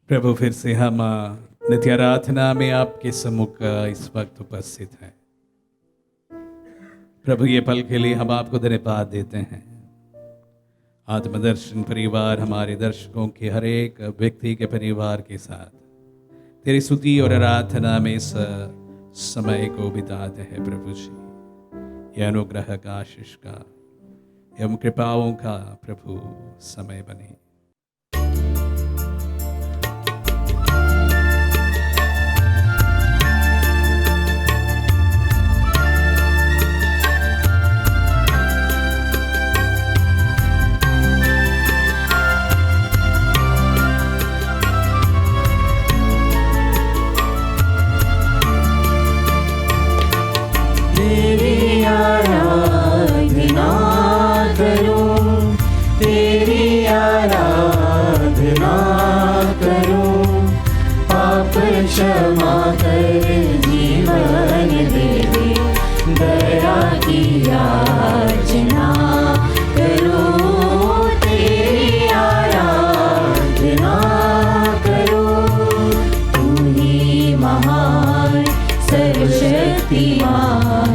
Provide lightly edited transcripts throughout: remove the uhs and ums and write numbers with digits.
प्रभु फिर से हम नित्य आराधना में आपके सम्मुख इस वक्त उपस्थित हैं। प्रभु ये पल के लिए हम आपको धन्यवाद देते हैं। आत्मदर्शन परिवार हमारे दर्शकों के हर एक व्यक्ति के परिवार के साथ तेरी स्तुति और आराधना में इस समय को बिताते हैं। प्रभु जी, ये अनुग्रह का, आशीष का एवं कृपाओं का प्रभु समय बने। तेरी आराधना करूं, तेरी आराधना करूं, पाप क्षमा कर जीवन दे दे, दया की याचना करूं, तेरी आराधना करूं। तू ही महान सर्वशक्तिमान,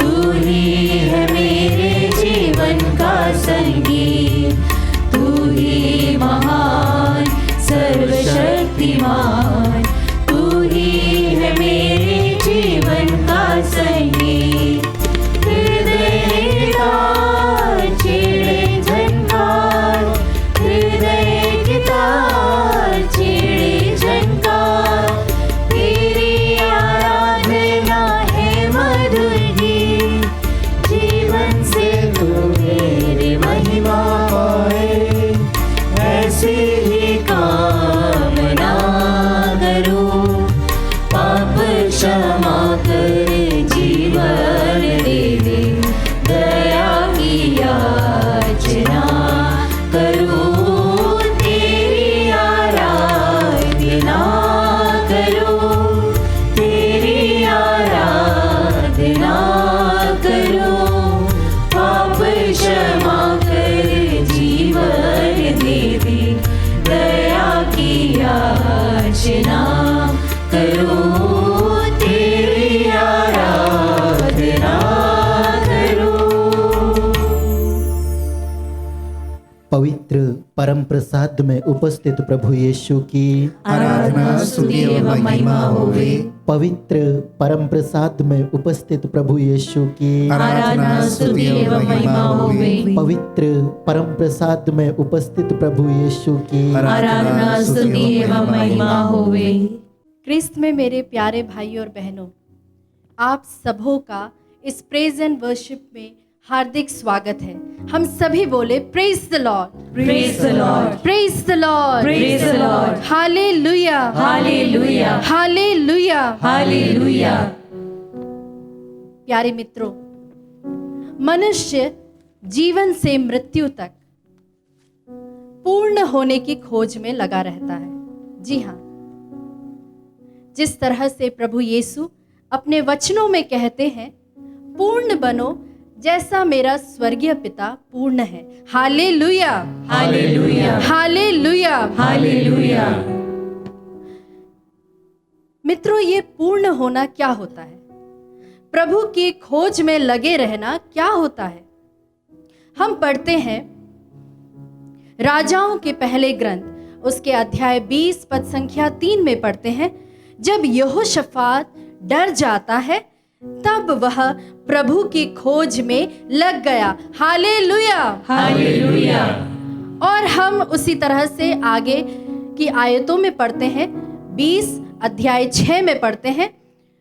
तू ही है मेरे जीवन का संगीत, तू ही महान सर्वशक्तिमान, तू ही है मेरे जीवन का संगीत। हृदय का छेड़े झनकार, हृदय की तार छेड़े झनकार, तेरी आराधना है मधुर गीत, जीवन से तू मेरी महिमा पाए, ऐसी ही कामना करूं, पाप क्षमा कर जीवन दे दे, दया की याचना करूं, तेरी आराधना करूं, तेरी आराधना करूं, पाप क्षमा कर जीवन दे दे, दया की याचना करूं, तेरी आराधना करूं। पवित्र परम प्रसाद में उपस्थित प्रभु यीशु की आराधना स्तुति एवं महिमा होवे। पवित्र परम प्रसाद में उपस्थित प्रभु यीशु की आराधना स्तुति एवं महिमा होवे। पवित्र परम प्रसाद में उपस्थित प्रभु यीशु की आराधना स्तुति एवं महिमा होवे। क्रिस्त में मेरे प्यारे भाई और बहनों, आप सबों का इस प्रेज एंड वर्शिप में हार्दिक स्वागत है। हम सभी बोले praise the Lord, praise the Lord, praise the Lord, praise the Lord, hallelujah, hallelujah, hallelujah, hallelujah. प्यारे मित्रों, मनुष्य जीवन से मृत्यु तक पूर्ण होने की खोज में लगा रहता है। जी हाँ, जिस तरह से प्रभु यीशु अपने वचनों में कहते हैं, पूर्ण बनो जैसा मेरा स्वर्गीय पिता पूर्ण है। Hallelujah, hallelujah, hallelujah, hallelujah. मित्रों, ये पूर्ण होना क्या होता है? प्रभु की खोज में लगे रहना क्या होता है? हम पढ़ते हैं राजाओं के पहले ग्रंथ, उसके अध्याय 20 पद संख्या 3 में पढ़ते हैं, जब यहोशफात डर जाता है तब वह प्रभु की खोज में लग गया। Hallelujah, hallelujah. और हम उसी तरह से आगे की आयतों में पढ़ते हैं, 20 अध्याय 6 में पढ़ते हैं,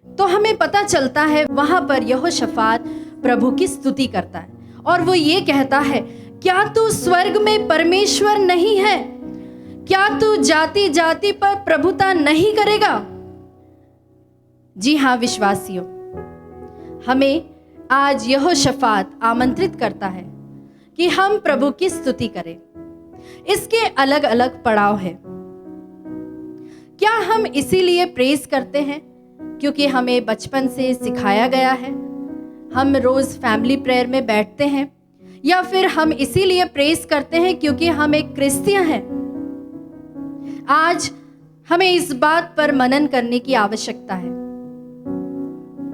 तो हमें पता चलता है वहां पर यहोशफात प्रभु की स्तुति करता है और वो ये कहता है, क्या तू स्वर्ग में परमेश्वर नहीं है? क्या तू जाति जाति पर प्रभुता नहीं करेगा? जी हाँ विश्वासियों, हमें आज यहोशफात आमंत्रित करता है कि हम प्रभु की स्तुति करें। इसके अलग अलग पड़ाव हैं। क्या हम इसीलिए प्रेज करते हैं क्योंकि हमें बचपन से सिखाया गया है, हम रोज फैमिली प्रेयर में बैठते हैं, या फिर हम इसीलिए प्रेज करते हैं क्योंकि हम एक क्रिश्चियन हैं? आज हमें इस बात पर मनन करने की आवश्यकता है।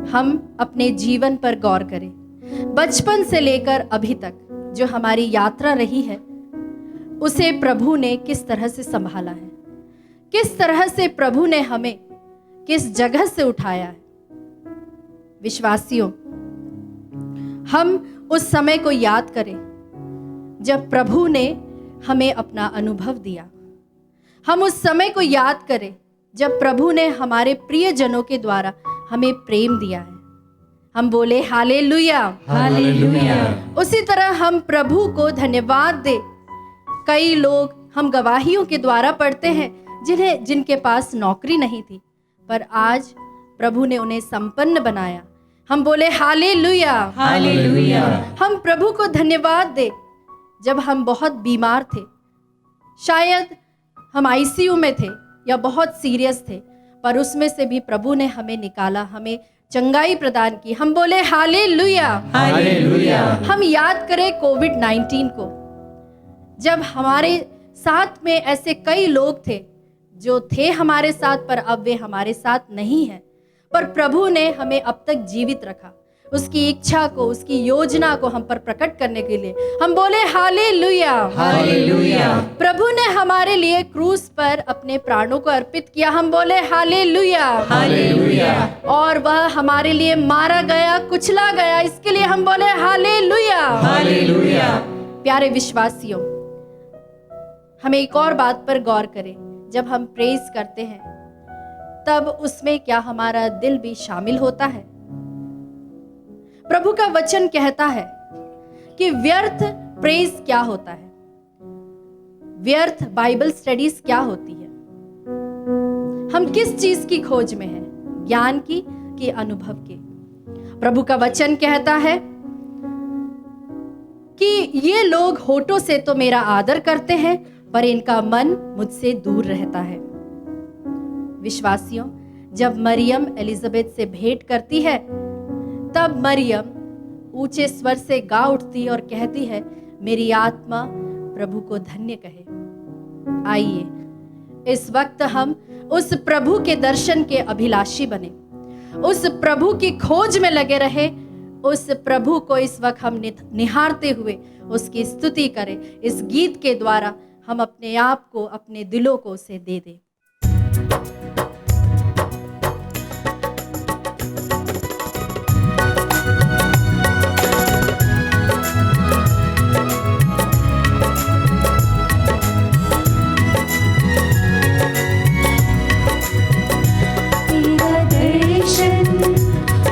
हम अपने जीवन पर गौर करें, बचपन से लेकर अभी तक जो हमारी यात्रा रही है उसे प्रभु ने किस तरह से संभाला है, किस तरह से प्रभु ने हमें किस जगह से उठाया है। विश्वासियों, हम उस समय को याद करें जब प्रभु ने हमें अपना अनुभव दिया। हम उस समय को याद करें जब प्रभु ने हमारे प्रियजनों के द्वारा हमें प्रेम दिया है। हम बोले हालेलुया, हालेलुया। उसी तरह हम प्रभु को धन्यवाद दे। कई लोग हम गवाहियों के द्वारा पढ़ते हैं जिनके पास नौकरी नहीं थी, पर आज प्रभु ने उन्हें संपन्न बनाया। हम बोले हालेलुया, हालेलुया। हम प्रभु को धन्यवाद दे। जब हम बहुत बीमार थे, शायद हम आईसीयू में थे या बहुत सीरियस थे, पर उसमें से भी प्रभु ने हमें निकाला, हमें चंगाई प्रदान की। हम बोले हालेलुया, हालेलुया। हम याद करें कोविड-19 को, जब हमारे साथ में ऐसे कई लोग थे जो थे हमारे साथ, पर अब वे हमारे साथ नहीं हैं, पर प्रभु ने हमें अब तक जीवित रखा। उसकी इच्छा को, उसकी योजना को हम पर प्रकट करने के लिए हम बोले हालेलुया, हालेलुया। प्रभु ने हमारे लिए क्रूस पर अपने प्राणों को अर्पित किया। हम बोले हालेलुया, हालेलुया। और वह हमारे लिए मारा गया, कुचला गया, इसके लिए हम बोले हालेलुया, हालेलुया। प्यारे विश्वासियों, हमें एक और बात पर गौर करें। जब हम प्रेज करते हैं तब उसमें क्या हमारा दिल भी शामिल होता है? प्रभु का वचन कहता है कि व्यर्थ प्रेज क्या होता है, व्यर्थ बाइबल स्टडीज क्या होती है। हम किस चीज की खोज में हैं, ज्ञान की कि अनुभव की? प्रभु का वचन कहता है कि ये लोग होठों से तो मेरा आदर करते हैं, पर इनका मन मुझसे दूर रहता है। विश्वासियों, जब मरियम एलिजाबेथ से भेंट करती है, तब मरियम ऊंचे स्वर से गा उठती और कहती है, मेरी आत्मा प्रभु को धन्य कहे। आइए इस वक्त हम उस प्रभु के दर्शन के अभिलाषी बने, उस प्रभु की खोज में लगे रहे, उस प्रभु को इस वक्त हम निहारते हुए उसकी स्तुति करें। इस गीत के द्वारा हम अपने आप को, अपने दिलों को उसे दे दें।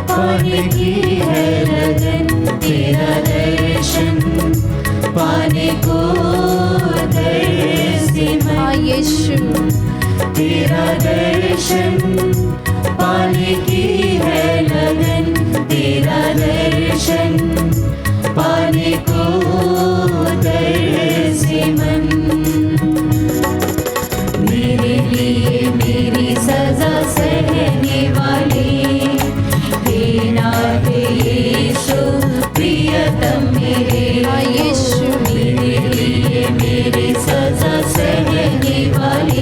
पाने की है लगन, तेरा दर्शन पाने को तरसे मन। यीशु, तेरा दर्शन पाने की है लगन, तेरा दर्शन पाने को तरसे मन। मेरे लिए मेरी सजा सहने वाले यीशु प्रियतम मेरे, यीशु मेरे लिए मेरी सजा सहने वाले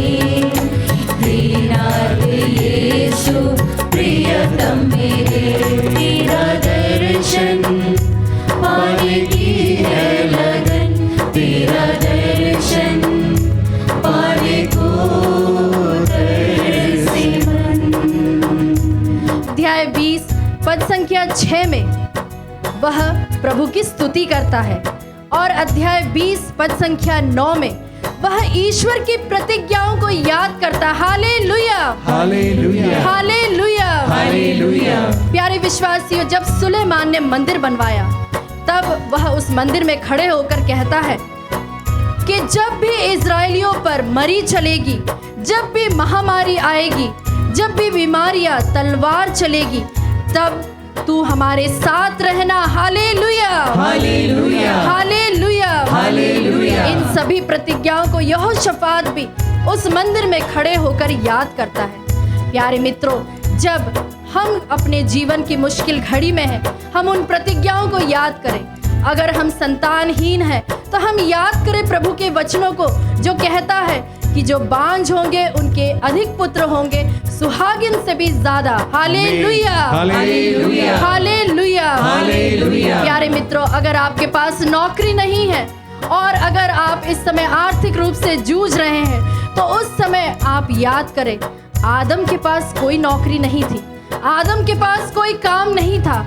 यीशु प्रियतम मेरे। तेरा दर्शन पाने की है लगन, तेरा दर्शन पाने को तरसे मन। अध्याय 20 पद संख्या 6 में वह प्रभु की स्तुति करता है, और अध्याय 20 पद संख्या 9 में वह ईश्वर की प्रतिज्ञाओं को याद करता। Hallelujah, hallelujah, hallelujah, hallelujah. प्यारे विश्वासियों, जब सुलेमान ने मंदिर बनवाया, तब वह उस मंदिर में खड़े होकर कहता है कि जब भी इजरायलियों पर मरी चलेगी, जब भी महामारी आएगी, जब भी बीमारियां, तलवार चलेगी, तब तू हमारे साथ रहना। Hallelujah, hallelujah, hallelujah, hallelujah. इन सभी प्रतिज्ञाओं को यहोशाफात भी उस मंदिर में खड़े होकर याद करता है। प्यारे मित्रों, जब हम अपने जीवन की मुश्किल घड़ी में हैं, हम उन प्रतिज्ञाओं को याद करें। अगर हम संतानहीन हैं, तो हम याद करें प्रभु के वचनों को, जो कहता है कि जो बांझ होंगे उनके अधिक पुत्र होंगे, सुहागिन से भी ज्यादा। Hallelujah, hallelujah, hallelujah, hallelujah. प्यारे मित्रों, अगर आपके पास नौकरी नहीं है और अगर आप इस समय आर्थिक रूप से जूझ रहे हैं, तो उस समय आप याद करें, आदम के पास कोई नौकरी नहीं थी, आदम के पास कोई काम नहीं था,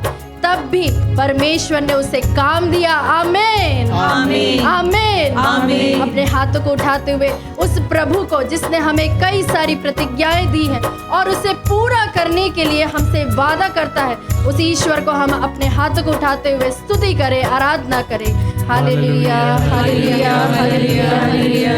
तब भी परमेश्वर ने उसे काम दिया। आमीन, आमीन, आमीन, आमीन। अपने हाथों को उठाते हुए उस प्रभु को, जिसने हमें कई सारी प्रतिज्ञाएं दी हैं और उसे पूरा करने के लिए हमसे वादा करता है, उस ईश्वर को हम अपने हाथों को उठाते हुए स्तुति करें, आराधना करें। हालेलुया, हालेलुया, हालेलुया,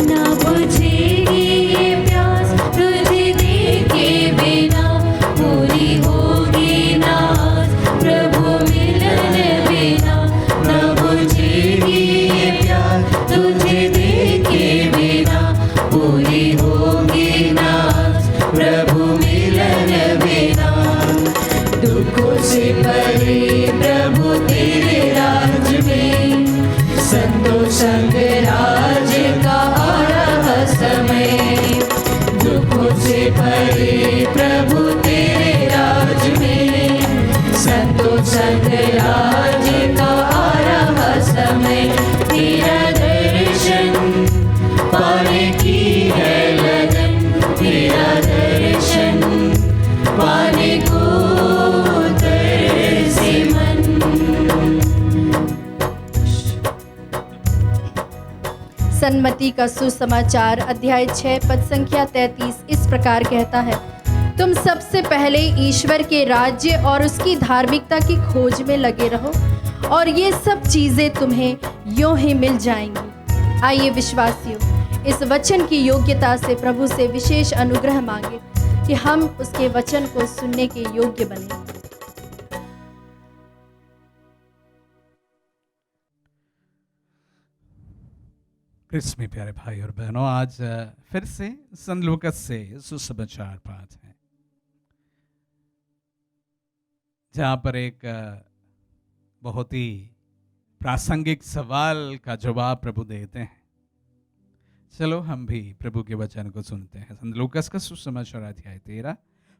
ना बुझेगी ये प्यास तुझे देखे बिना, पूरी होगी ना आस प्रभु मिलन बिना। ना बुझेगी ये प्यास तुझे देखे बिना, पूरी होगी ना आस प्रभु मिलन बिना। दुखों से परे प्रभु तेरे राज में, संतोष संग राज का आ रहा समय। दुखों से परे प्रभु तेरे राज में, संतोष संग राज का आ रहा समय। तेरा दर्शन पाने की है लगन, तेरा दर्शन पाने को तरसे मन। सन्मति का सुसमाचार अध्याय 6 पद संख्या 33 इस प्रकार कहता है, तुम सबसे पहले ईश्वर के राज्य और उसकी धार्मिकता की खोज में लगे रहो और ये सब चीजें तुम्हें यूं ही मिल जाएंगी। आइए विश्वासियों, इस वचन की योग्यता से प्रभु से विशेष अनुग्रह मांगे कि हम उसके वचन को सुनने के योग्य बने। क्रिस्त में प्यारे भाई और बहनों, आज फिर से संत लूकस से सुसमाचार पाठ है, जहाँ पर एक बहुत ही प्रासंगिक सवाल का जवाब प्रभु देते हैं। चलो हम भी प्रभु के वचन को सुनते हैं। संत लूकस का सुसमाचार अध्याय 13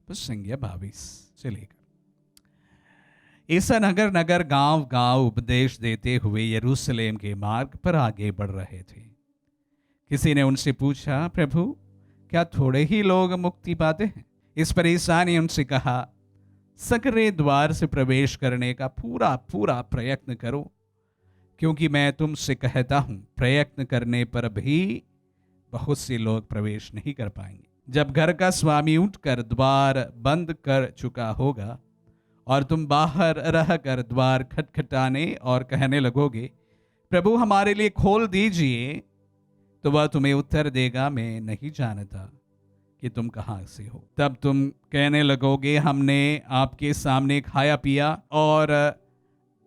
पद संख्या 22 से लेकर। ईसा नगर नगर गांव गांव उपदेश देते हुए यरूशलेम के मार्ग पर आगे बढ़ रहे थे। किसी ने उनसे पूछा, प्रभु क्या थोड़े ही लोग मुक्ति पाते हैं? इस पर ईसा ने उनसे कहा, सकरे द्वार से प्रवेश करने का पूरा पूरा प्रयत्न करो, क्योंकि मैं तुमसे कहता हूं, प्रयत्न करने पर भी बहुत से लोग प्रवेश नहीं कर पाएंगे। जब घर का स्वामी उठकर द्वार बंद कर चुका होगा और तुम बाहर रहकर द्वार खटखटाने और कहने लगोगे, प्रभु हमारे लिए खोल दीजिए, तो वह तुम्हें उत्तर देगा, मैं नहीं जानता कि तुम कहाँ से हो। तब तुम कहने लगोगे, हमने आपके सामने खाया पिया और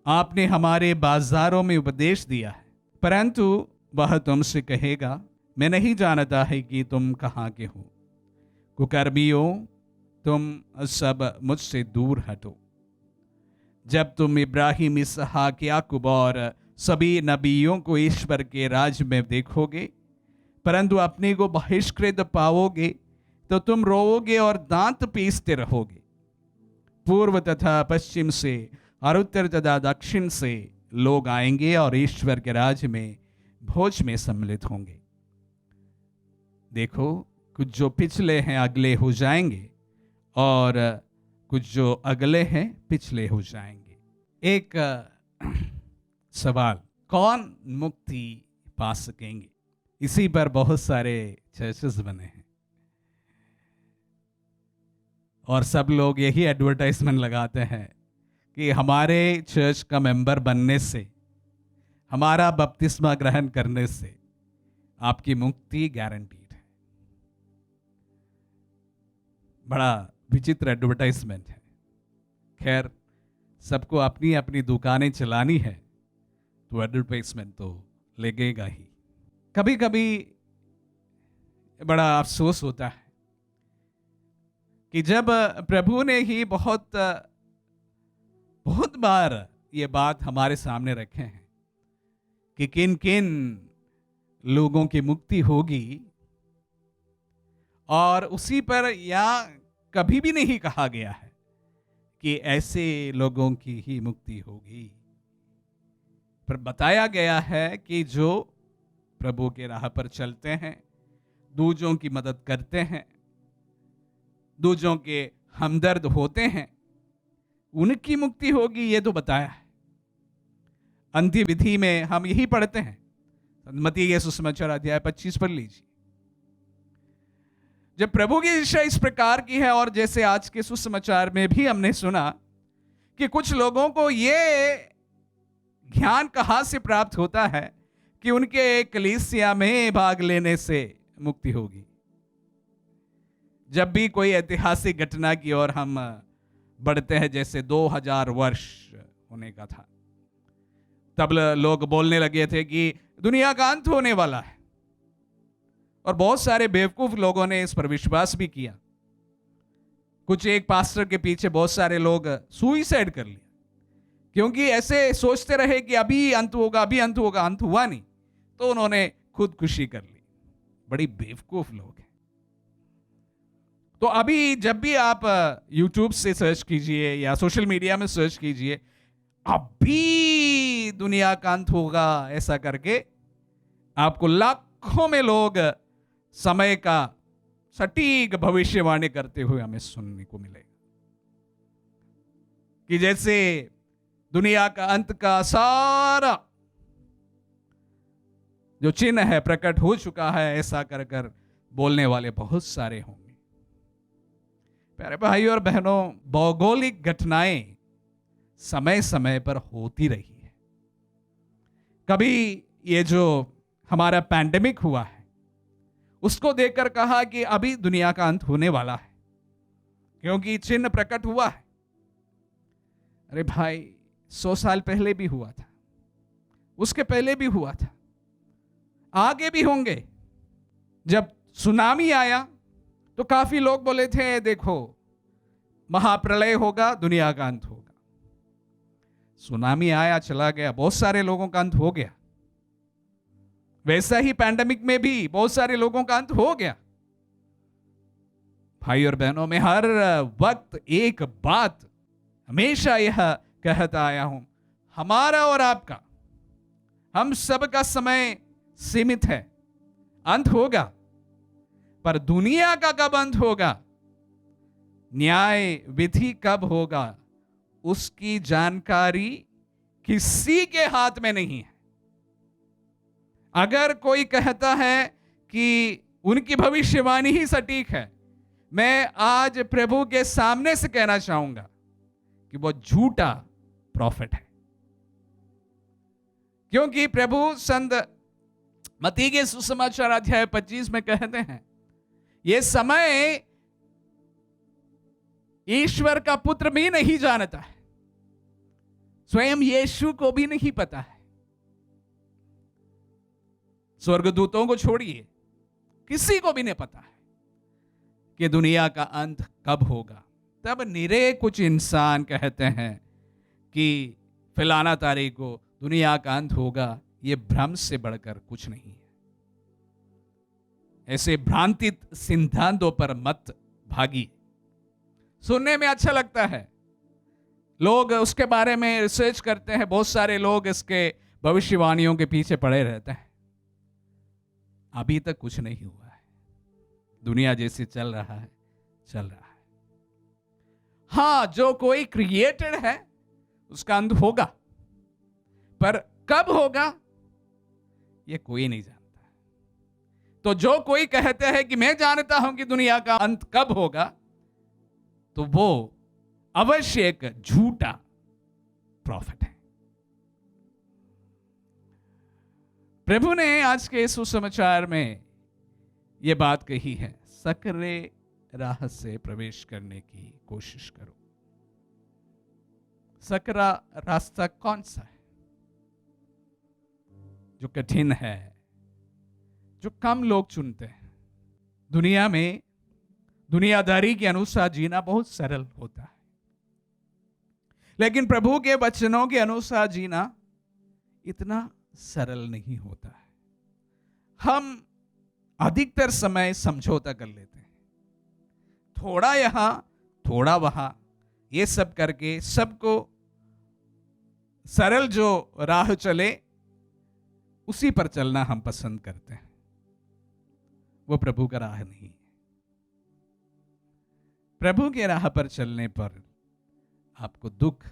आपने हमारे बाजारों में उपदेश दिया है। परंतु वह तुमसे कहेगा, मैं नहीं जानता है कि तुम कहाँ के हो। कुकर्मियों, तुम सब मुझसे दूर हटो। जब तुम इब्राहिम, इसहाक, याकूब और सभी नबियों को ईश्वर के राज्य में देखोगे, परंतु अपने को बहिष्कृत पाओगे, तो तुम रोओगे और दांत पीसते रहोगे। पूर्व तथा पश्चिम से और उत्तर तथा दक्षिण से लोग आएंगे और ईश्वर के राज्य में भोज में सम्मिलित होंगे। देखो, कुछ जो पिछले हैं अगले हो जाएंगे और कुछ जो अगले हैं पिछले हो जाएंगे। एक सवाल, कौन मुक्ति पा सकेंगे? इसी पर बहुत सारे चर्चेस बने हैं और सब लोग यही एडवर्टाइजमेंट लगाते हैं कि हमारे चर्च का मेंबर बनने से, हमारा बपतिस्मा ग्रहण करने से आपकी मुक्ति गारंटीड है। बड़ा विचित्र एडवर्टाइजमेंट है। खैर, सबको अपनी अपनी दुकानें चलानी है तो एडवर्टाइजमेंट तो लगेगा ही। कभी कभी बड़ा अफसोस होता है कि जब प्रभु ने ही बहुत बार ये बात हमारे सामने रखे हैं कि किन किन लोगों की मुक्ति होगी, और उसी पर या कभी भी नहीं कहा गया है कि ऐसे लोगों की ही मुक्ति होगी, पर बताया गया है कि जो प्रभु के राह पर चलते हैं, दूसरों की मदद करते हैं, दूसरों के हमदर्द होते हैं, उनकी मुक्ति होगी, ये तो बताया है। अंत्य विधि में हम यही पढ़ते हैं। मत्ती के सुसमाचार अध्याय 25 पर लीजिए। जब प्रभु की इच्छा इस प्रकार की है, और जैसे आज के सुसमाचार में भी हमने सुना कि कुछ लोगों को ये ज्ञान कहां से प्राप्त होता है कि उनके कलीसिया में भाग लेने से मुक्ति होगी। जब भी कोई ऐतिहासिक घटना की ओर हम बढ़ते हैं, जैसे 2000 वर्ष होने का था, तब लोग बोलने लगे थे कि दुनिया का अंत होने वाला है, और बहुत सारे बेवकूफ लोगों ने इस पर विश्वास भी किया। कुछ एक पास्टर के पीछे बहुत सारे लोग सुइसाइड कर लिया, क्योंकि ऐसे सोचते रहे कि अभी अंत होगा, अभी अंत होगा। अंत हुआ नहीं तो उन्होंने खुदकुशी कर ली। बड़ी बेवकूफ लोग हैं। तो अभी जब भी आप YouTube से सर्च कीजिए या सोशल मीडिया में सर्च कीजिए, अभी दुनिया का अंत होगा ऐसा करके आपको लाखों में लोग समय का सटीक भविष्यवाणी करते हुए हमें सुनने को मिलेगा कि जैसे दुनिया का अंत का सारा जो चिन्ह है प्रकट हो चुका है, ऐसा कर कर बोलने वाले बहुत सारे होंगे। प्यारे भाइयों और बहनों, भौगोलिक घटनाएं समय समय पर होती रही है। कभी ये जो हमारा पैंडेमिक हुआ है, उसको देखकर कहा कि अभी दुनिया का अंत होने वाला है, क्योंकि चिन्ह प्रकट हुआ है। अरे भाई, 100 साल पहले भी हुआ था, उसके पहले भी हुआ था, आगे भी होंगे। जब सुनामी आया तो काफी लोग बोले थे देखो महाप्रलय होगा, दुनिया का अंत होगा। सुनामी आया, चला गया, बहुत सारे लोगों का अंत हो गया। वैसा ही पैंडेमिक में भी बहुत सारे लोगों का अंत हो गया। भाई और बहनों, मैं हर वक्त एक बात हमेशा यह कहता आया हूं, हमारा और आपका, हम सब का समय सीमित है, अंत होगा, पर दुनिया का कब अंत होगा, न्याय विधि कब होगा, उसकी जानकारी किसी के हाथ में नहीं है। अगर कोई कहता है कि उनकी भविष्यवाणी ही सटीक है, मैं आज प्रभु के सामने से कहना चाहूंगा कि वो झूठा प्रॉफिट है। क्योंकि प्रभु संत मत्ती के सुसमाचार अध्याय 25 में कहते हैं, यह समय ईश्वर का पुत्र भी नहीं जानता है, स्वयं यीशु को भी नहीं पता है। स्वर्गदूतों को छोड़िए, किसी को भी नहीं पता है कि दुनिया का अंत कब होगा। तब निरे कुछ इंसान कहते हैं कि फलाना तारीख को दुनिया का अंत होगा। यह भ्रम से बढ़कर कुछ नहीं है। ऐसे भ्रांतित सिद्धांतों पर मत भागिए। सुनने में अच्छा लगता है, लोग उसके बारे में रिसर्च करते हैं, बहुत सारे लोग इसके भविष्यवाणियों के पीछे पड़े रहते हैं। अभी तक कुछ नहीं हुआ है। दुनिया जैसे चल रहा है, चल रहा है। हां, जो कोई क्रिएटेड है उसका अंत होगा, पर कब होगा यह कोई नहीं जानता। तो जो कोई कहते हैं कि मैं जानता हूं कि दुनिया का अंत कब होगा, तो वो अवश्य एक झूठा प्रॉफिट है। प्रभु ने आज के सुसमाचार में यह बात कही है, सकरे राह से प्रवेश करने की कोशिश करो। सकरा रास्ता कौन सा है जो कठिन है, जो कम लोग चुनते हैं? दुनिया में दुनियादारी के अनुसार जीना बहुत सरल होता है, लेकिन प्रभु के वचनों के अनुसार जीना इतना सरल नहीं होता है। हम अधिकतर समय समझौता कर लेते हैं, थोड़ा यहां थोड़ा वहां, ये सब करके सबको सरल जो राह चले उसी पर चलना हम पसंद करते हैं। वो प्रभु का राह नहीं है। प्रभु के राह पर चलने पर आपको दुख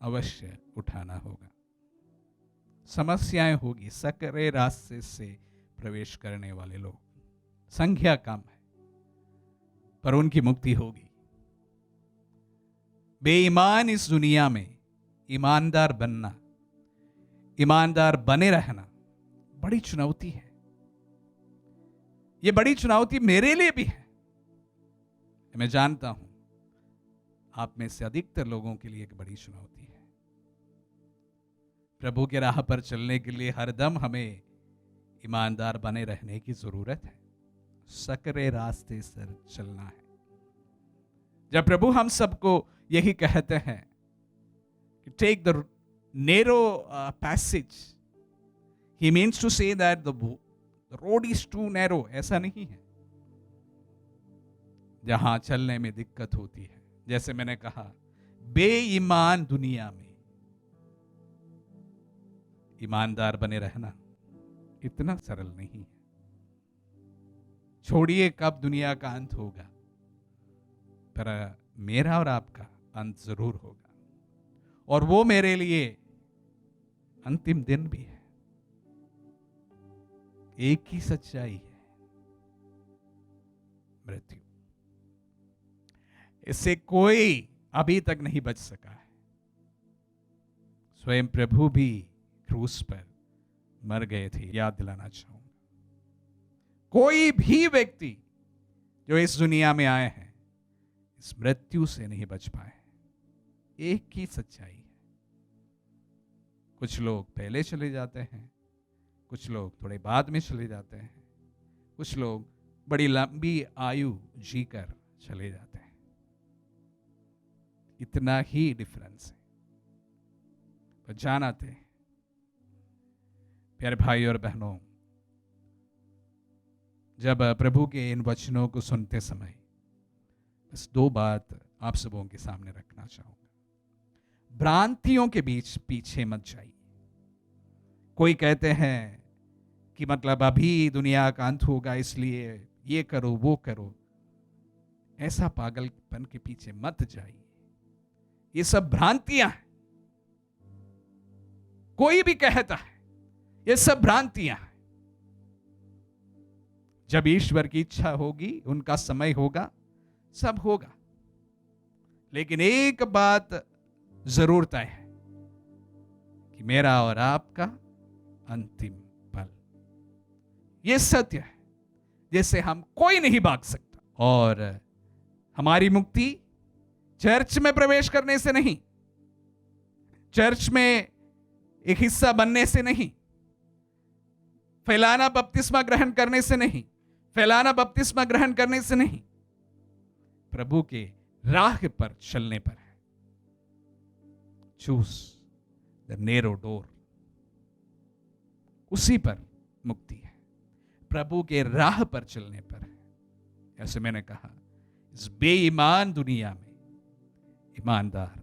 अवश्य उठाना होगा, समस्याएं होगी। सकरे रास्ते से प्रवेश करने वाले लोग संख्या कम है, पर उनकी मुक्ति होगी। बेईमान इस दुनिया में ईमानदार बनना, ईमानदार बने रहना बड़ी चुनौती है। ये बड़ी चुनौती मेरे लिए भी है, मैं जानता हूं आप में से अधिकतर लोगों के लिए एक बड़ी चुनौती है। प्रभु के राह पर चलने के लिए हरदम हमें ईमानदार बने रहने की जरूरत है, सकरे रास्ते से चलना है। जब प्रभु हम सबको यही कहते हैं कि take the narrow passage, he means to say that the road is too narrow, ऐसा नहीं है जहां चलने में दिक्कत होती है। जैसे मैंने कहा, बेईमान दुनिया में ईमानदार बने रहना इतना सरल नहीं है। छोड़िए कब दुनिया का अंत होगा, पर मेरा और आपका अंत जरूर होगा, और वो मेरे लिए अंतिम दिन भी है। एक ही सच्चाई है, मृत्यु। इससे कोई अभी तक नहीं बच सका है। स्वयं प्रभु भी क्रूस पर मर गए थे, याद दिलाना चाहूंगा। कोई भी व्यक्ति जो इस दुनिया में आए हैं इस मृत्यु से नहीं बच पाए। एक ही सच्चाई है। कुछ लोग पहले चले जाते हैं, कुछ लोग थोड़े बाद में चले जाते हैं, कुछ लोग बड़ी लंबी आयु जीकर चले जाते हैं। इतना ही डिफरेंस है। पर जानते हैं प्यारे भाई और बहनों, जब प्रभु के इन वचनों को सुनते समय बस दो बात आप सबों के सामने रखना चाहूंगा। भ्रांतियों के बीच पीछे मत जाइए। कोई कहते हैं कि मतलब अभी दुनिया का अंत होगा इसलिए ये करो वो करो, ऐसा पागलपन के पीछे मत जाइए। ये सब भ्रांतियां हैं। कोई भी कहता है ये सब भ्रांतियां हैं। जब ईश्वर की इच्छा होगी, उनका समय होगा, सब होगा। लेकिन एक बात जरूर तय है कि मेरा और आपका अंतिम पल, यह सत्य है जिससे हम कोई नहीं भाग सकता। और हमारी मुक्ति चर्च में प्रवेश करने से नहीं, चर्च में एक हिस्सा बनने से नहीं, फैलाना बपतिस्मा ग्रहण करने से नहीं, फैलाना बपतिस्मा ग्रहण करने से नहीं, प्रभु के राह पर चलने पर है। चूज द नैरो डोर, उसी पर मुक्ति है। प्रभु के राह पर चलने पर है। जैसे मैंने कहा, इस बेईमान दुनिया में ईमानदार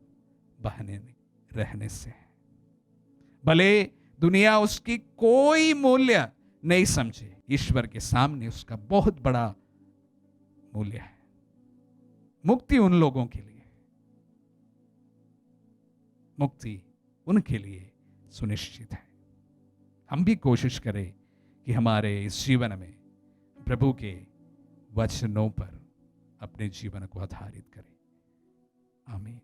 बहने रहने से है। भले दुनिया उसकी कोई मूल्य नहीं समझे, ईश्वर के सामने उसका बहुत बड़ा मूल्य है। मुक्ति उन लोगों के लिए, मुक्ति उनके लिए सुनिश्चित है। हम भी कोशिश करें कि हमारे इस जीवन में प्रभु के वचनों पर अपने जीवन को आधारित करें। आमीन।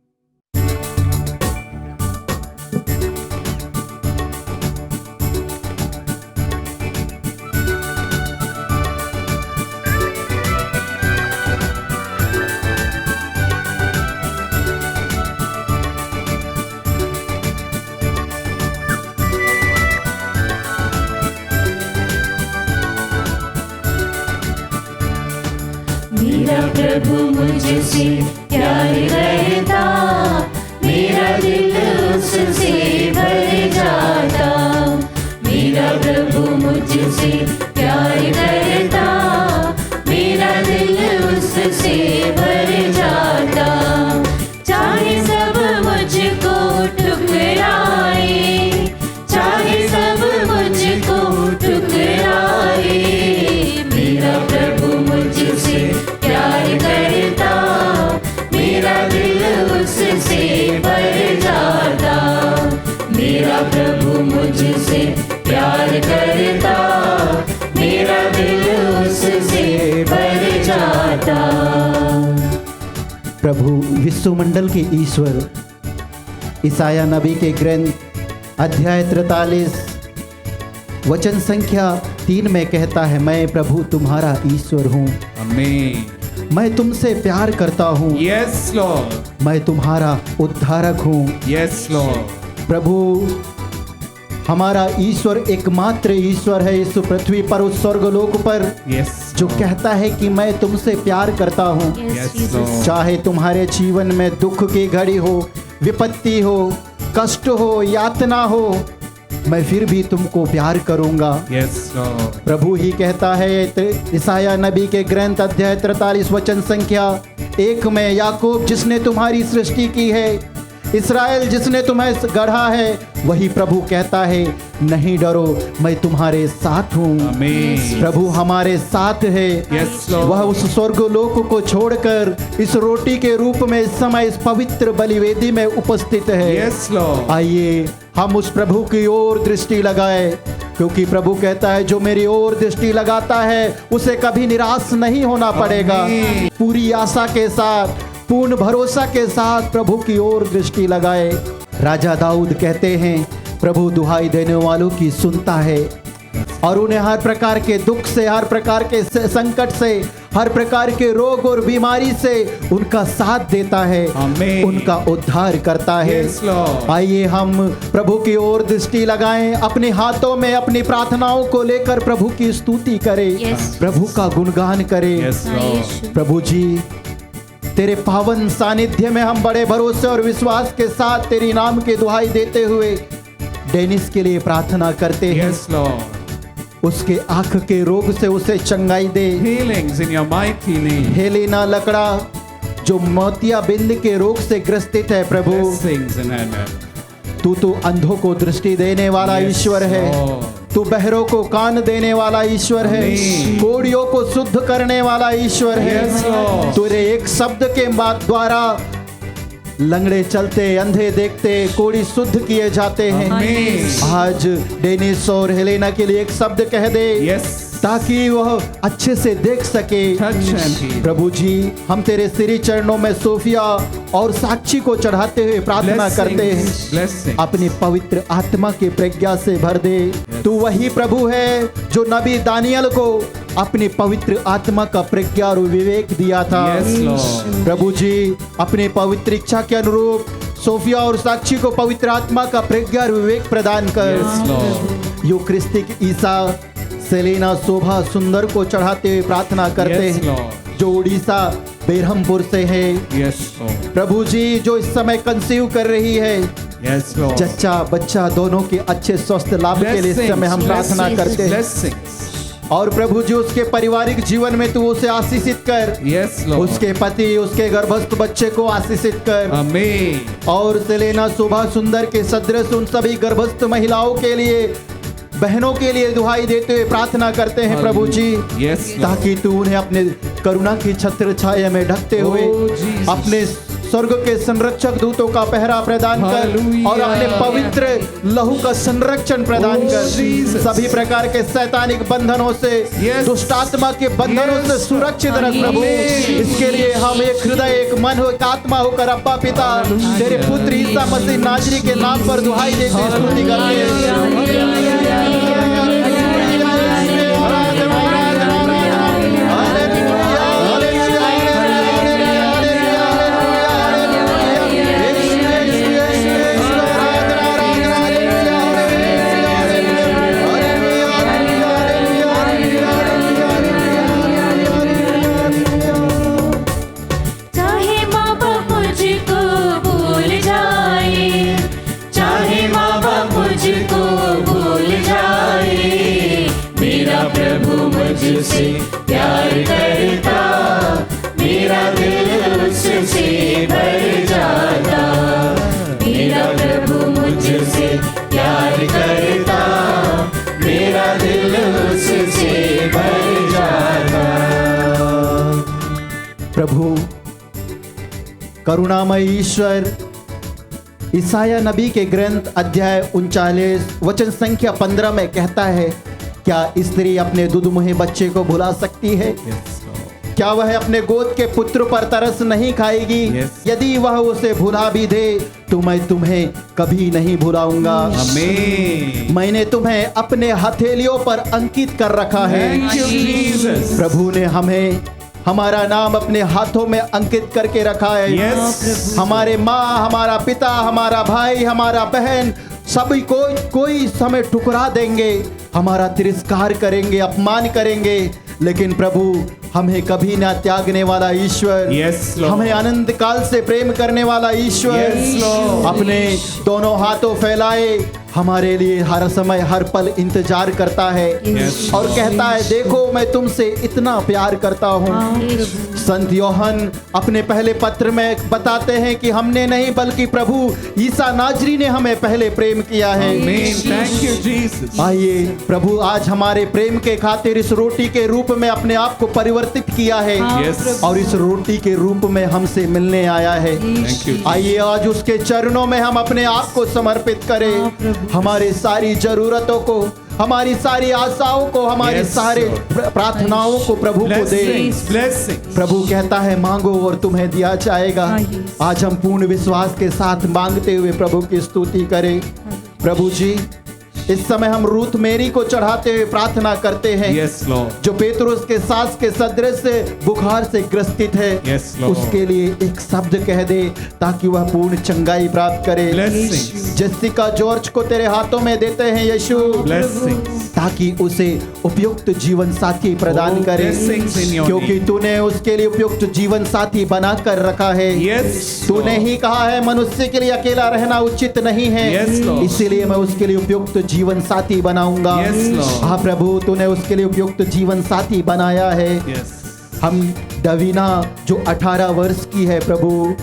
मेरा प्रभु मुझसे प्यार करता, मेरा दिल उससे भर जाता। मेरा प्रभु मुझसे प्यार करता, मेरा दिल उससे भर जाता। चाहे सब मुझको ठुकराए, चाहे सब मुझको ठुकराए, मेरा प्रभु मुझसे प्यार करता, मेरा दिल उससे भर जाता। मेरा प्रभु मुझसे प्यार करता, मेरा दिल उससे भर जाता। प्रभु विश्वमंडल के ईश्वर ईसाया नबी के ग्रंथ अध्याय 43 वचन संख्या 3 में कहता है, मैं प्रभु तुम्हारा ईश्वर हूँ, आमीन। मैं तुमसे प्यार करता हूँ, यस लॉर्ड, मैं तुम्हारा उद्धारक हूँ। Yes Lord. प्रभु हमारा ईश्वर एकमात्र ईश्वर है इस पृथ्वी पर, उस स्वर्गलोक पर, यस जो कहता है कि मैं तुमसे प्यार करता हूँ। Yes Lord. चाहे तुम्हारे जीवन में दुख की घड़ी हो, विपत्ति हो, कष्ट हो, यातना हो, मैं फिर भी तुमको प्यार करूंगा। Yes Lord. प्रभु ही कहता है ईसाया नबी के ग्रंथ अध्याय 43 वचन संख्या 1 में, याकूब जिसने तुम्हारी सृष्टि की है, इस्राएल जिसने तुम्हें गढ़ा है, वही प्रभु कहता है, नहीं डरो, मैं तुम्हारे साथ हूँ। आमीन। प्रभु हमारे साथ है। Yes Lord. वह उस स्वर्गलोक को छोड़कर इस रोटी के रूप में इस समय इस पवित्र बलिवेदी में उपस्थित है। Yes Lord. आइए हम उस प्रभु की ओर दृष्टि लगाए, क्योंकि प्रभु कहता है, जो मेरी ओर दृष्टि लगाता है उसे कभी निराश नहीं होना पड़ेगा। आमीन। पूरी आशा के साथ, पूर्ण भरोसा के साथ प्रभु की ओर दृष्टि लगाए। राजा दाऊद कहते हैं, प्रभु दुहाई देने वालों की सुनता है और उन्हें हर प्रकार के दुख से, हर प्रकार के संकट से, हर प्रकार के रोग और बीमारी से उनका साथ देता है, आमीन। उनका उद्धार करता है। Yes Lord. आइए हम प्रभु की ओर दृष्टि लगाएं, अपने हाथों में अपनी प्रार्थनाओं को लेकर प्रभु की स्तुति करें, Yes. प्रभु का गुणगान करें। Yes Lord. प्रभु जी, तेरे पावन सानिध्य में हम बड़े भरोसे और विश्वास के साथ तेरी नाम की दुहाई देते हुए डेनिस के लिए प्रार्थना करते हैं। Yes Lord. उसके आंख के रोग से उसे चंगाई दे। Healings in your mighty name. Helena Lakra जो मोतियाबिंद के रोग से ग्रसित है, प्रभु Blessings in heaven. तू अंधों को दृष्टि देने वाला Yes, ईश्वर है। Lord. तू बहरों को कान देने वाला ईश्वर है, Amen. कोढ़ियों को शुद्ध करने वाला ईश्वर है। Yes, Lord. तेरे एक शब्द के द्वारा लंगड़े चलते, अंधे देखते, कोढ़ी शुद्ध किए जाते हैं। Amen. आज डेनिस और हेलेना के लिए एक शब्द कह दे, Yes. ताकि वह अच्छे से देख सके। Touch and heal. प्रभु जी, हम तेरे श्री चरणों में सोफिया और साक्षी को चढ़ाते हुए प्रार्थना करते हैं, Blessings. अपनी पवित्र आत्मा की प्रज्ञा से भर दे। तू वही प्रभु है जो नबी दानियल को अपनी पवित्र आत्मा का प्रज्ञा और विवेक दिया था। Yes, Lord. प्रभु जी, अपनी पवित्र इच्छा के अनुरूप सोफिया और साक्षी को पवित्र आत्मा का प्रज्ञा और विवेक प्रदान कर। Yes, Lord. यूक्रिस्टिक ईसा, सेलेना, शोभा, सुंदर को चढ़ाते हुए प्रार्थना करते Yes, हैं, Lord. जो उड़ीसा बेरहमपुर से है। Yes, Lord. प्रभु जी, जो इस समय कंसीव कर रही है, Yes, Lord. जच्चा बच्चा दोनों के अच्छे स्वस्थ लाभ के लिए इस समय हम प्रार्थना करते हैं। Blessings. और प्रभु जी, उसके पारिवारिक जीवन में तू उसे आशीषित कर। Yes, Lord. उसके पति, उसके गर्भस्थ बच्चे को आशीषित कर। Amen. और सेलेना, शोभा, सुंदर के सदृश उन सभी गर्भस्थ महिलाओं के लिए, बहनों के लिए दुहाई देते हुए प्रार्थना करते हैं प्रभु जी, Yes, Lord. ताकि तू उन्हें अपने करुणा की छत्र छाया में ढकते हुए Oh, Jesus. अपने स्वर्ग के संरक्षक दूतों का पहरा प्रदान कर Hallelujah. और अपने पवित्र लहू का संरक्षण प्रदान Oh, कर। Jesus. सभी प्रकार के शैतानिक बंधनों से, Yes. दुष्ट आत्मा के बंधनों से Yes. सुरक्षित रख प्रभु। Amen. इसके लिए हम एक हृदय, एक मन, एक आत्मा होकर अब्बा पिता तेरे पुत्र ईसा मसीह नाजरी के नाम पर दुहाई देते स्तुति करते हैं। प्यार करता, मेरा दिल उससे भर जाता। मेरा प्रभु मुझसे प्यार करता, मेरा दिल उससे भर जाता। प्रभु करुणामय ईश्वर, ईसाया नबी के ग्रंथ अध्याय 39 वचन संख्या 15 में कहता है, क्या स्त्री अपने दुधमुहे बच्चे को भुला सकती है? Yes, Lord. क्या वह अपने गोद के पुत्र पर तरस नहीं खाएगी? Yes. यदि वह उसे भुला भी दे तो मैं तुम्हें कभी नहीं भुलाऊंगा। Amen. मैंने तुम्हें अपने हथेलियों पर अंकित कर रखा है। Thank you, Jesus. प्रभु ने हमें हमारा नाम अपने हाथों में अंकित करके रखा है। Yes. हमारे माँ, हमारा पिता, हमारा भाई, हमारा बहन, सभी कोई समय ठुकरा देंगे, हमारा तिरस्कार करेंगे, अपमान करेंगे, लेकिन प्रभु हमें कभी ना त्यागने वाला ईश्वर, Yes, Lord. हमें अनंत काल से प्रेम करने वाला ईश्वर, Yes, Lord. अपने दोनों हाथों फैलाए हमारे लिए हर समय हर पल इंतजार करता है। Yes. और कहता है, देखो मैं तुमसे इतना प्यार करता हूँ। संत योहन अपने पहले पत्र में बताते हैं कि हमने नहीं बल्कि प्रभु ईसा नाजरी ने हमें पहले प्रेम किया है। Amen. Thank you, Jesus. आइए प्रभु आज हमारे प्रेम के खातिर इस रोटी के रूप में अपने आप को परिवर्तित किया है। Yes. और इस रोटी के रूप में हमसे मिलने आया है। Thank you. आइए आज उसके चरणों में हम अपने आप को समर्पित करें, हमारी सारी जरूरतों को, हमारी सारी आशाओं को, हमारी Yes, सारे Lord. प्रार्थनाओं को प्रभु को दे। Blessings, blessings. प्रभु कहता है, मांगो और तुम्हें दिया जाएगा। आज हम पूर्ण विश्वास के साथ मांगते हुए प्रभु की स्तुति करें। प्रभु जी, इस समय हम रूथ मेरी को चढ़ाते हुए प्रार्थना करते हैं, Yes, Lord. जो पेतरुस के सास के सदृश से बुखार से ग्रसित है। Yes, Lord. उसके लिए एक शब्द कह दे ताकि वह पूर्ण चंगाई प्राप्त करे। Blessings. जेसिका जॉर्ज को तेरे हाथों में देते हैं यीशु, Blessings. ताकि उसे उपयुक्त जीवन साथी प्रदान Oh, करे, blessings in your क्योंकि name. तूने उसके लिए उपयुक्त जीवन साथी बना कर रखा है। Yes, तूने Lord. ही कहा है मनुष्य के लिए अकेला रहना उचित नहीं है। Yes, Lord. इसीलिए मैं उसके लिए उपयुक्त जीवन साथी बनाऊंगा। Yes, Lord. हाँ प्रभु, तूने उसके लिए उपयुक्त जीवन साथी बनाया है। Yes. हम डवीना जो 18 वर्ष की है प्रभु,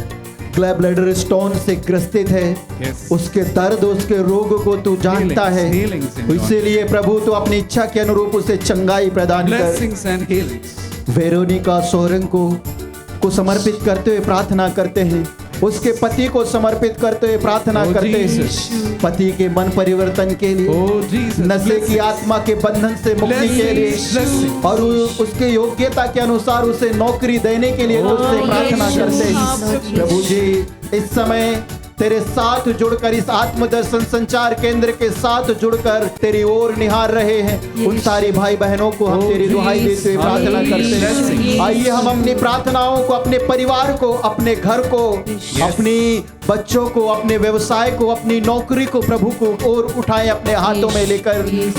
ब्लैडर स्टोन से ग्रसित है। Yes. उसके दर्द, उसके रोग को तू जानता है। Healings in your इसीलिए प्रभु तू अपनी इच्छा के अनुरूप उसे चंगाई प्रदान कर। Blessings and healings. वेरोनिका सोरंग को समर्पित करते हुए प्रार्थना करते हैं, उसके पति को समर्पित करते हुए प्रार्थना Oh, करते Jesus. हैं, पति के मन परिवर्तन के लिए, Oh, Jesus. नशे की आत्मा के बंधन से मुक्ति के लिए, Blessings. और उसके योग्यता के अनुसार उसे नौकरी देने के लिए उससे प्रार्थना करते हैं। प्रभु जी, इस समय तेरे साथ जुड़कर, इस आत्मदर्शन संचार केंद्र के साथ जुड़कर तेरी ओर निहार रहे हैं उन सारी भाई बहनों को हम तेरी दुहाई देते हुए प्रार्थना करते हैं। आइए हम अपनी प्रार्थनाओं को, अपने परिवार को, अपने घर को, अपनी बच्चों को, अपने व्यवसाय को, अपनी नौकरी को प्रभु को और उठाएं अपने हाथों में लेकर,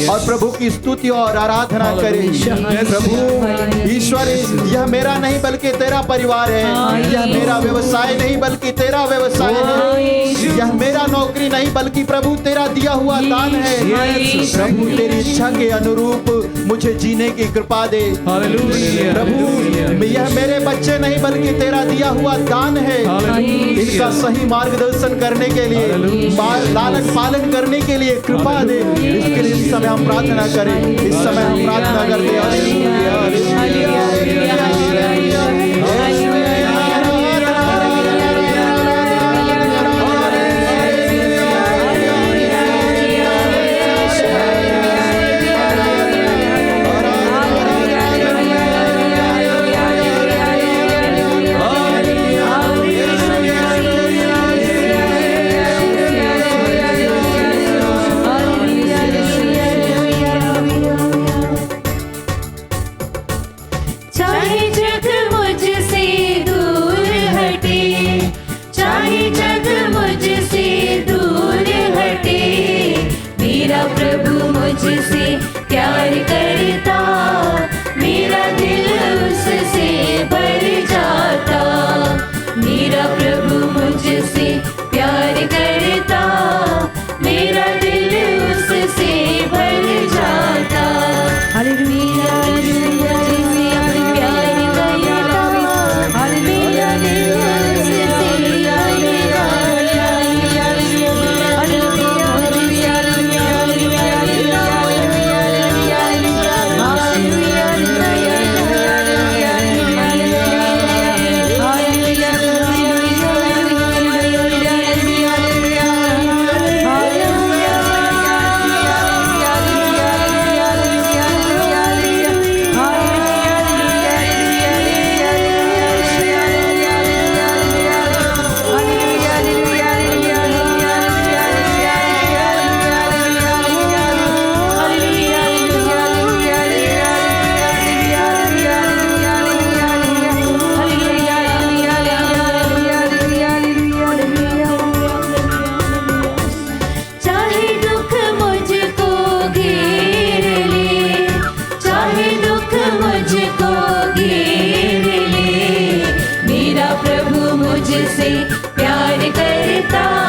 और प्रभु की स्तुति और आराधना करें। प्रभु ईश्वर, यह मेरा नहीं बल्कि तेरा परिवार है, यह मेरा व्यवसाय नहीं बल्कि तेरा व्यवसाय है, यह मेरा नौकरी नहीं बल्कि प्रभु तेरा दिया हुआ दान है। प्रभु तेरी इच्छा के अनुरूप मुझे जीने की कृपा दे। Hallelujah. प्रभु, यह मेरे बच्चे नहीं बल्कि तेरा दिया हुआ दान है। इनका सही मार्गदर्शन करने के लिए, लालन पालन करने के लिए कृपा दे। इसके लिए इस समय हम प्रार्थना करें, इस समय हम प्रार्थना करते हैं। चाहे जग मुझसे दूर हटे, चाहे जग मुझसे दूर हटे, मेरा प्रभु मुझसे प्यार करता, मेरा दिल उससे भर जाता। मेरा प्रभु मुझसे प्यार करता, मेरा दिल उससे भर जाता। मेरा दिल उससे पिता